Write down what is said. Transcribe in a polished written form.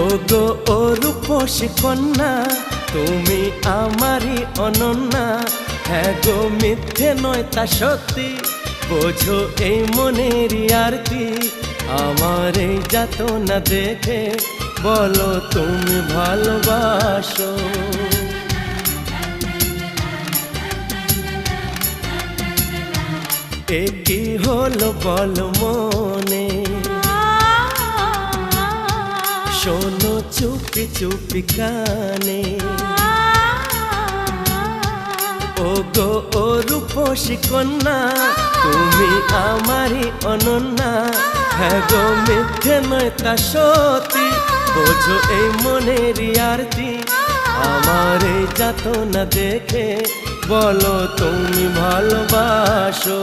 ওগো ও রূপসী কন্যা, তুমি আমারই অনন্যা। হ্যাঁ গো, মিথ্যে নয় তা সত্যি, বোঝো এই মনেরই আরতি। আমার এই যাতনা দেখে বলো তুমি ভালোবাসো। এ কি হলো বলো মনে, শোনো চুপি চুপি কানে। ওগো ও রূপসী কন্যা, তুমি আমারই অনন্যা। হ্যাঁ গো, মিথ্যে নয় তা সত্যি, বোঝো এই মনেরই আরতি। আমার এই যাতনা দেখে বলো তুমি ভালোবাসো।